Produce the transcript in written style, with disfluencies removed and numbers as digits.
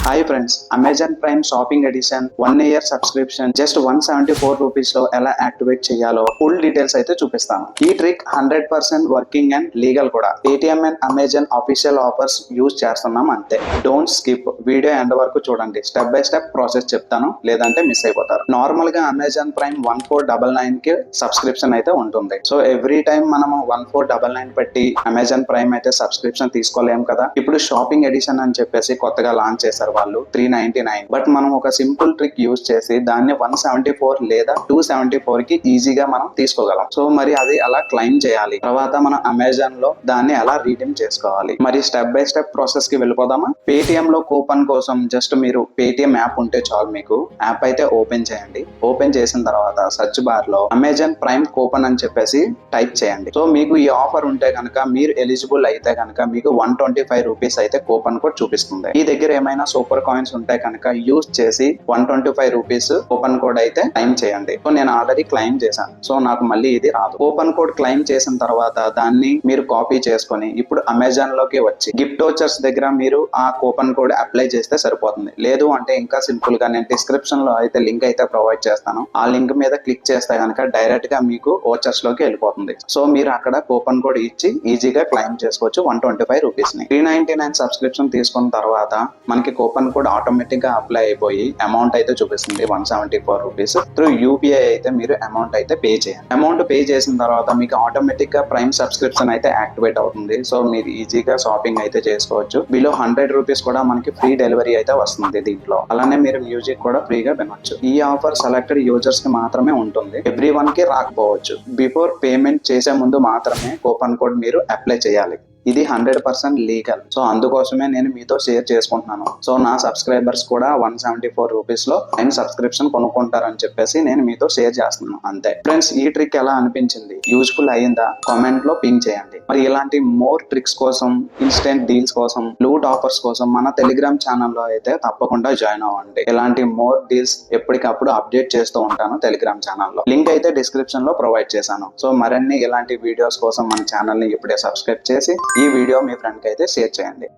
Hi friends, Amazon Prime shopping edition 1 year subscription just 174 rupees లో ఎలా activate చేయాలో full details అయితే చూపిస్తాను. ఈ ట్రిక్ 100% వర్కింగ్ అండ్ లీగల్ కూడా. Paytm and Amazon official offers use చేస్తున్నాం అంతే. డోంట్ స్కిప్, వీడియో ఎండ్ వరకు చూడండి. స్టెప్ బై స్టెప్ ప్రాసెస్ చెప్తాను, లేదంటే మిస్ అయిపోతారు. నార్మల్ గా అమెజాన్ ప్రైమ్ 1499 కి సబ్స్క్రిప్షన్ అయితే ఉంటుంది. సో ఎవ్రీ టైం మనము 1499 పెట్టి అమెజాన్ ప్రైమ్ అయితే సబ్స్క్రిప్షన్ తీసుకోలేము కదా. ఇప్పుడు షాపింగ్ ఎడిషన్ అని చెప్పేసి కొత్తగా లాంచ్ చేశారు వాళ్ళు 399. బట్ మనం ఒక సింపుల్ ట్రిక్ యూజ్ చేసి దాన్ని 174 లేదా 274 కి ఈజీగా మనం తీసుకోగలం. సో మరి అది అలా క్లైమ్ చేయాలి. తర్వాత మనం అమెజాన్ లో దాన్ని ఎలా రీడీమ్ చేసుకోవాలి. మరి స్టెప్ బై స్టెప్ ప్రాసెస్ కి వెళ్ళిపోదామా. పేటిఎం లో కూపన్ కోసం జస్ట్ మీరు పేటిఎం యాప్ ఉంటే చాలు. మీకు యాప్ అయితే ఓపెన్ చేయండి. ఓపెన్ చేసిన తర్వాత సర్చ్ బార్ లో అమెజాన్ ప్రైమ్ కూపన్ అని చెప్పేసి టైప్ చేయండి. సో మీకు ఈ ఆఫర్ ఉంటే కనుక, మీరు ఎలిజిబుల్ అయితే కనుక మీకు 125 రూపీస్ అయితే కూపన్ కోడ్ చూపిస్తుంది. ఈ దగ్గర ఏమైనా సూపర్ కాయిన్స్ ఉంటే కనుక యూజ్ చేసి 125 రూపీస్ కూపన్ కోడ్ అయితే క్లైమ్ చేయండి. సో నేను ఆల్రెడీ క్లైమ్ చేశాను, సో నాకు మళ్ళీ ఇది రాదు. కూపన్ కోడ్ క్లైమ్ చేసిన తర్వాత దాన్ని మీరు కాపీ చేసుకొని ఇప్పుడు అమెజాన్ లోకి వచ్చి గిఫ్ట్ వోచర్స్ దగ్గర మీరు ఆ కూపన్ కోడ్ అప్లై చేస్తే సరిపోతుంది. లేదు అంటే ఇంకా సింపుల్ గా నేను డిస్క్రిప్షన్ లో అయితే లింక్ అయితే ప్రొవైడ్ చేస్తాను. ఆ లింక్ మీద క్లిక్ చేస్తే కనుక డైరెక్ట్ గా మీకు వోచర్స్ లోకి వెళ్ళిపోతుంది. సో మీరు అక్కడ కూపన్ కోడ్ ఇచ్చి ఈజీగా క్లైమ్ చేసుకోవచ్చు 125 రూపీస్ ని. 399 సబ్స్క్రిప్షన్ తీసుకున్న తర్వాత మనకి కూపన్ కోడ్ ఆటోమేటిక్ గా అప్లై అయిపోయి అమౌంట్ అయితే చూపిస్తుంది 174 రూపీస్. త్రూ యూపీఐ అయితే మీరు అమౌంట్ అయితే పే చేయండి. అమౌంట్ పే చేసిన తర్వాత మీకు ఆటోమేటిక్ గా ప్రైమ్ సబ్స్క్రిప్షన్ అయితే యాక్టివేట్ అవుతుంది. సో మీరు ఈజీగా షాపింగ్ అయితే చేసుకోవచ్చు. బిలో 100 రూపీస్ కూడా మనకి ఫ్రీ డెలివరీ అయితే వస్తుంది దీంట్లో. అలానే మీరు మ్యూజిక్ కూడా ఫ్రీగా వినొచ్చు. ఈ ఆఫర్ సెలెక్టెడ్ యూజర్స్ కి మాత్రమే ఉంటుంది, ఎవ్రీ వన్ కి రాకపోవచ్చు. బిఫోర్ పేమెంట్ చేసే ముందు మాత్రమే కూపన్ కోడ్ మీరు అప్లై చేయాలి. ఇది 100% లీగల్. సో అందుకోసమే నేను మీతో షేర్ చేసుకుంటున్నాను. సో నా సబ్స్క్రైబర్స్ కూడా 174 రూపీస్ లో ప్రైమ్ సబ్స్క్రిప్షన్ కొనుక్కుంటారని చెప్పేసి నేను మీతో షేర్ చేస్తున్నాను అంతే. ఫ్రెండ్స్, ఈ ట్రిక్ ఎలా అనిపించింది? యూజ్ఫుల్ అయ్యిందా? కామెంట్ లో పింక్ చేయండి. మరి ఇలాంటి మోర్ ట్రిక్స్ కోసం, ఇన్స్టెంట్ డీల్స్ కోసం, లూట్ ఆఫర్స్ కోసం మన టెలిగ్రామ్ ఛానల్లో అయితే తప్పకుండా జాయిన్ అవ్వండి. ఇలాంటి మోర్ డీల్స్ ఎప్పటికప్పుడు అప్డేట్ చేస్తూ ఉంటాను టెలిగ్రామ్ ఛానల్లో. లింక్ అయితే డిస్క్రిప్షన్ లో ప్రొవైడ్ చేశాను. సో మరిన్ని ఇలాంటి వీడియోస్ కోసం మన ఛానల్ ని ఇప్పుడే సబ్స్క్రైబ్ చేసి ఈ వీడియో మీ ఫ్రెండ్ కి అయితే షేర్ చేయండి.